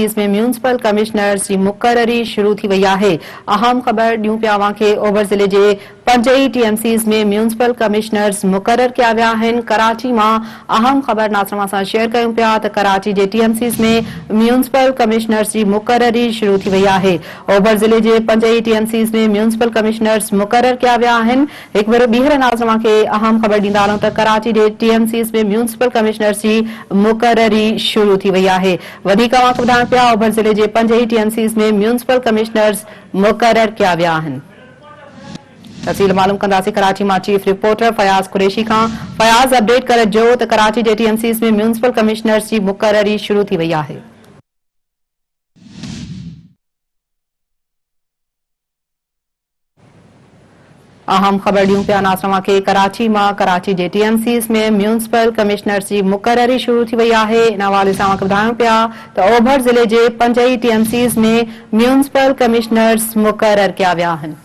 में municipal commissioners की मुक़ररी शुरू थी वही है। अहम खबर ॾियूं पिया के ओभर ज़िले के 5 टीएमसीज़ में म्यूनिसिपल कमिश्नर्स मुक़रर किया विया आहिनि। कराची में अहम खबर नासरमा सां शेयर कयूं पिया त कराची के टीएमसीज़ में म्यूनिसिपल कमिश्नर्स की मुक़ररी शुरू थी वही है। ओभर ज़िले के 5 टीएमसीज़ में म्यूनिसिपल कमिश्नर्स मुक़रर किया विया आहिनि। एक बार ॿीहर नासरमा के अहम खबर ॾींदा हलूं त कराची के टीएमसीज़ में म्यूनिसिपल कमिश्नर्स की मुक़ररी शुरू थी वही है। वधीक अवांखे ॿुधाइण पिया ओभर ज़िले के 5 टीएमसीज़ में म्यूनिसिपल कमिश्नर्स मुक़रर किया विया आहिनि। तफ़सील मालूम कंदासीं कराची में चीफ रिपोर्टर फयाज़ कुरैशी खां। फयाज़, अपडेट करिजो त कराची के टीएमसीज़ में म्यूनिसिपल कमिश्नर्स की मुक़ररी शुरू थी वही है। अहम खबर ॾियूं पिया नासरमा के कराची में कराची के टीएमसीज़ में म्यूनिसिपल कमिश्नर्स की मुक़ररी शुरू थी वही है। इन हवाले से ॿुधायूं पिया त ओभर ज़िले के 5 टीएमसीज़ में म्यूनिसिपल कमिश्नर्स मुक़रर किया विया आहिनि।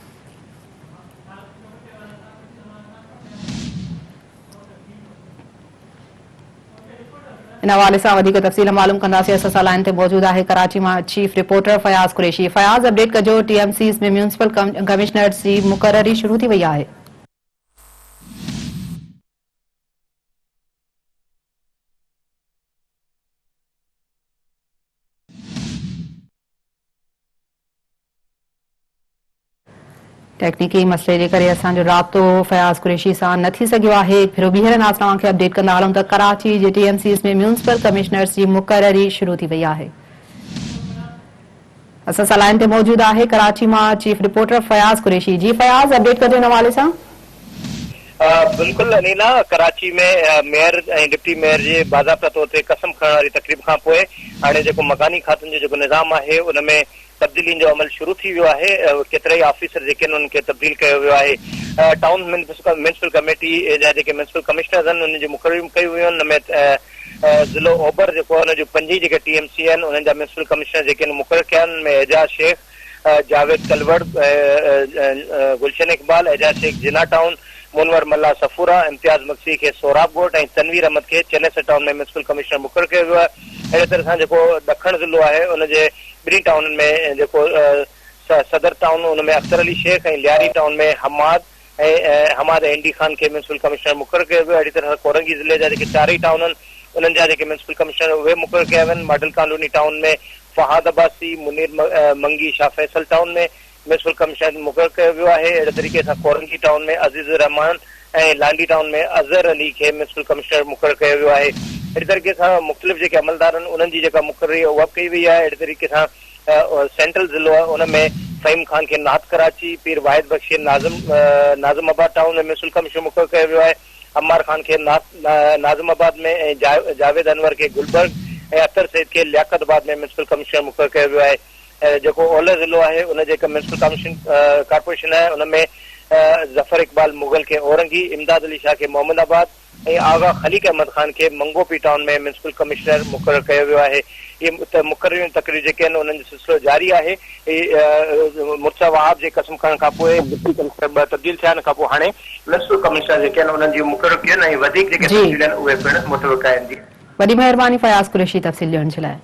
इन हवाले से वधीक तफ़सील मालूम कंदासीं। असां लाइन ते मौजूद है कराची में chief reporter Fayaz Qureshi. Fayaz, update कजो, टीएमसीज़ में म्यूनिसिपल कमिश्नर्स की मुक़ररी शुरू थी वही है। टेक्निकी मसले के करे असो राब्तो फयाज़ कुरैशी से न थी सघियो आहे। एक भेरो ॿीहर नासरमा के अपडेट कंदा हलूं त कराची के टीएमसीज़ में म्यूनिसिपल कमिश्नर्स की मुक़ररी शुरू थी वही है। असां लाइन ते मौजूद है कराची में चीफ रिपोर्टर फयाज़ कुरैशी। जी फयाज़, अपडेट कजो इन हवाले से। बिल्कुल अनीला, कराची में मेयर ऐं डिप्टी मेयर जे बाज़ाब्ता तौर ते कसम खणण वारी तकरीब खां पोइ हाणे जेको मकानी खातनि जो जेको निज़ाम आहे उनमें तब्दीलियुनि जो अमल शुरू थी वियो आहे। केतिरा ई ऑफिसर जेके आहिनि उनखे तब्दील कयो वियो आहे। टाउन म्यूनिसिपल कमेटी जा जेके म्यूनिसिपल कमिश्नर्स आहिनि उन्हनि जी मुक़ररियूं कयूं वियूं आहिनि। उनमें ज़िलो ओभर जेको आहे उन जूं 5 जेके टीएमसी आहिनि उन्हनि जा म्यूनिसिपल कमिश्नर जेके आहिनि मुक़रर कया आहिनि। उनमें एजाज शेख, जावेद कलवड़, गुलशन इकबाल, एजाज शेख जिना टाउन, मुनवर मल्ला सफूरा, इम्तियाज मक्सी के सोराब गोट और तनवीर अहमद के चेन्नई टाउन में म्यूनिसिपल कमिश्नर मुक़रर किया वियो आहे। अहिड़े तरह सां जेको ॾखण ज़िलो आहे उनजे 2 टाउननि में जेको सदर टाउन उनमें अख्तर अली शेख और लियारी टाउन में हमाद एंडी खान के म्यूनिसिपल कमिश्नर मुक़रर किया वियो आहे। अहिड़ी तरह कोरंगी ज़िले जा जेके 4 टाउन आहिनि उन्हनि जा जेके म्यूनिसिपल कमिश्नर उहे मुक़रर कया विया आहिनि। मॉडल कॉलोनी टाउन में फहाद अब्बासी, मुनीर मंगी, शाह फैसल टाउन में म्यूनिसिपल कमिश्नर मुक़रर किया वियो आहे। अहिड़े तरीक़े सां कोरंगी टाउन में अज़ीज़ रहमान ऐं लांडी टाउन में अज़हर अली के म्यूनिसिपल कमिश्नर मुक़रर किया वियो आहे। अहिड़ी तरीक़े सां मुख़्तलिफ़ जेके अमलदार आहिनि उन्हनि जी जेका मुक़ररी आहे उहा कई वई आहे। अहिड़े तरीक़े सां सेंट्रल ज़िलो आहे उनमें फ़हीम खान के नात कराची, पीर वाहिद बख्शी नाज़िमाबाद टाउन में म्यूनिसिपल कमिश्नर मुक़रर किया वियो आहे। अम्मार खान के नाज़िमाबाद में ऐं जावेद अनवर के गुलबर्ग ऐं अख्तर सईद के लियाकतबाद में म्यूनिसिपल कमिश्नर मुक़रर किया वियो आहे। जेको ओलह ज़िलो आहे उन जेका म्यूनिसिपल कॉर्पोरेशन आहे उनमें जफर इकबाल मुगल के औरंगी, इमदाद अली शाह के मोहम्मदाबाद ऐं आगा खलीक अहमद खान के मंगोपी टाउन में म्यूनिसिपल कमिश्नर मुक़रर कयो वियो आहे। ये मुक़ररियूं तकरीर जेके आहिनि उन्हनि जो सिलसिलो जारी आहे। मुर्सा वहाब जे कसम खणण खां पोइ डिप्टी कमिश्नर तब्दील थिया, खां पोइ हाणे म्यूनिसिपल कमिश्नर जेके आहिनि उन्हनि जी मुक़रर कयनि ऐं वधीक जेके तब्दील आहिनि उहे पिणु मुतवक़ा आहिनि। वॾी महिरबानी फयाज़ कुरैशी तफ़सील ॾियण जे लाइ।